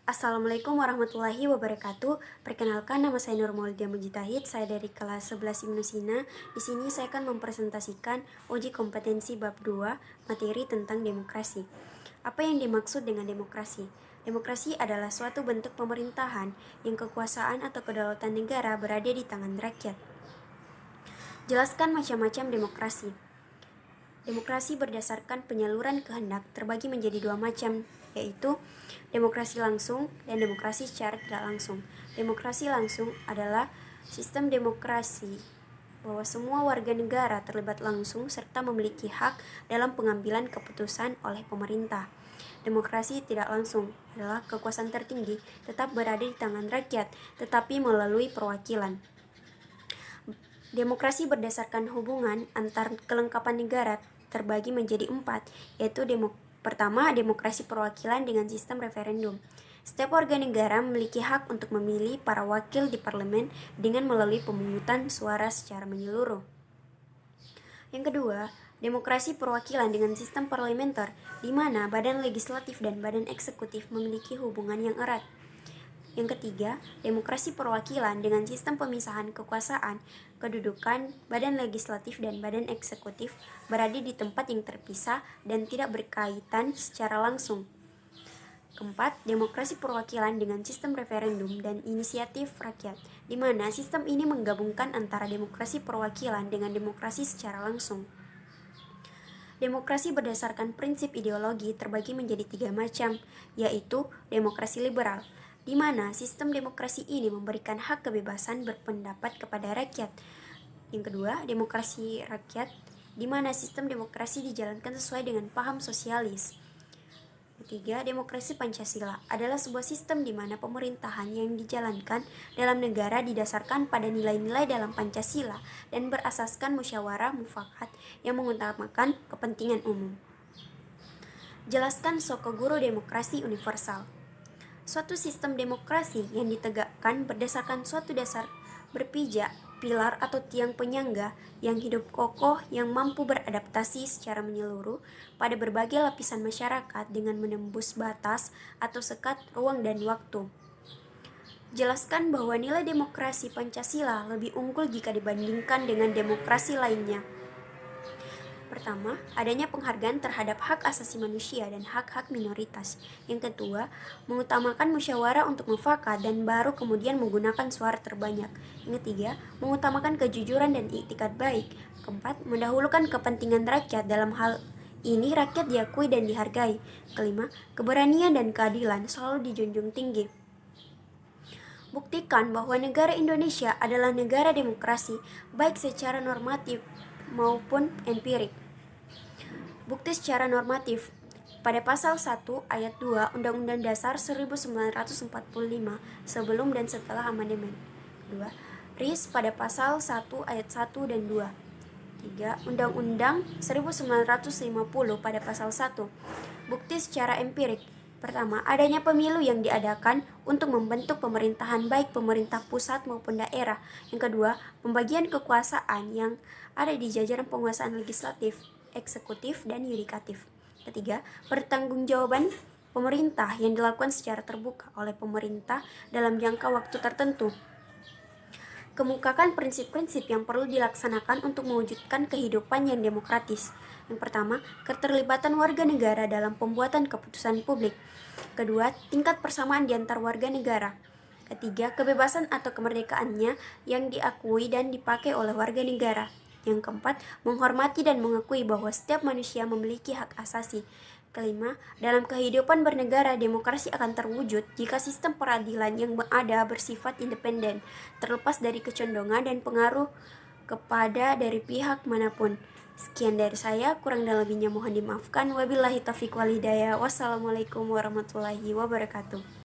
Assalamualaikum warahmatullahi wabarakatuh. Perkenalkan, nama saya Nur Maulidia Mujitahid. Saya dari kelas 11 Ibnu Sina. Di sini saya akan mempresentasikan uji kompetensi bab 2, materi tentang demokrasi. Apa yang dimaksud dengan demokrasi? Demokrasi adalah suatu bentuk pemerintahan yang kekuasaan atau kedaulatan negara berada di tangan rakyat. Jelaskan macam-macam demokrasi. Demokrasi berdasarkan penyaluran kehendak terbagi menjadi dua macam, yaitu demokrasi langsung dan demokrasi secara tidak langsung. Demokrasi langsung adalah sistem demokrasi bahwa semua warga negara terlibat langsung serta memiliki hak dalam pengambilan keputusan oleh pemerintah. Demokrasi tidak langsung adalah kekuasaan tertinggi tetap berada di tangan rakyat, tetapi melalui perwakilan. Demokrasi berdasarkan hubungan antar kelengkapan negara terbagi menjadi 4, yaitu pertama, demokrasi perwakilan dengan sistem referendum. Setiap warga negara memiliki hak untuk memilih para wakil di parlemen dengan melalui pemungutan suara secara menyeluruh. Yang kedua, demokrasi perwakilan dengan sistem parlementer, di mana badan legislatif dan badan eksekutif memiliki hubungan yang erat. Yang ketiga, demokrasi perwakilan dengan sistem pemisahan kekuasaan, kedudukan badan legislatif dan badan eksekutif berada di tempat yang terpisah dan tidak berkaitan secara langsung. Keempat, demokrasi perwakilan dengan sistem referendum dan inisiatif rakyat, di mana sistem ini menggabungkan antara demokrasi perwakilan dengan demokrasi secara langsung. Demokrasi berdasarkan prinsip ideologi terbagi menjadi 3 macam, yaitu demokrasi liberal, di mana sistem demokrasi ini memberikan hak kebebasan berpendapat kepada rakyat. Yang kedua, demokrasi rakyat, di mana sistem demokrasi dijalankan sesuai dengan paham sosialis. Ketiga, demokrasi Pancasila adalah sebuah sistem di mana pemerintahan yang dijalankan dalam negara didasarkan pada nilai-nilai dalam Pancasila dan berasaskan musyawarah mufakat yang mengutamakan kepentingan umum. Jelaskan Sokoguru demokrasi universal. Suatu sistem demokrasi yang ditegakkan berdasarkan suatu dasar berpijak, pilar atau tiang penyangga yang hidup kokoh yang mampu beradaptasi secara menyeluruh pada berbagai lapisan masyarakat dengan menembus batas atau sekat ruang dan waktu. Jelaskan bahwa nilai demokrasi Pancasila lebih unggul jika dibandingkan dengan demokrasi lainnya. Pertama, adanya penghargaan terhadap hak asasi manusia dan hak-hak minoritas. Yang kedua, mengutamakan musyawarah untuk mufakat dan baru kemudian menggunakan suara terbanyak. Yang ketiga, mengutamakan kejujuran dan iktikad baik. Keempat, mendahulukan kepentingan rakyat, dalam hal ini rakyat diakui dan dihargai. Kelima, keberanian dan keadilan selalu dijunjung tinggi. Buktikan bahwa negara Indonesia adalah negara demokrasi, baik secara normatif maupun empirik. Bukti secara normatif. Pada pasal 1 ayat 2 Undang-Undang Dasar 1945 sebelum dan setelah amandemen. 2. RIS pada pasal 1 ayat 1 dan 2. 3. Undang-Undang 1950 pada pasal 1. Bukti secara empirik. Pertama, adanya pemilu yang diadakan untuk membentuk pemerintahan baik pemerintah pusat maupun daerah. Yang kedua, pembagian kekuasaan yang ada di jajaran penguasaan legislatif, eksekutif, dan yudikatif. Ketiga, pertanggungjawaban pemerintah yang dilakukan secara terbuka oleh pemerintah dalam jangka waktu tertentu. Kemukakan prinsip-prinsip yang perlu dilaksanakan untuk mewujudkan kehidupan yang demokratis. Yang pertama, keterlibatan warga negara dalam pembuatan keputusan publik. Kedua, tingkat persamaan di antar warga negara. Ketiga, kebebasan atau kemerdekaannya yang diakui dan dipakai oleh warga negara. Yang keempat, menghormati dan mengakui bahwa setiap manusia memiliki hak asasi. Kelima, dalam kehidupan bernegara, demokrasi akan terwujud jika sistem peradilan yang ada bersifat independen, terlepas dari kecondongan dan pengaruh kepada dari pihak manapun. Sekian dari saya, kurang dan lebihnya mohon dimaafkan. Wabillahi taufiq wal hidayah. Wassalamualaikum warahmatullahi wabarakatuh.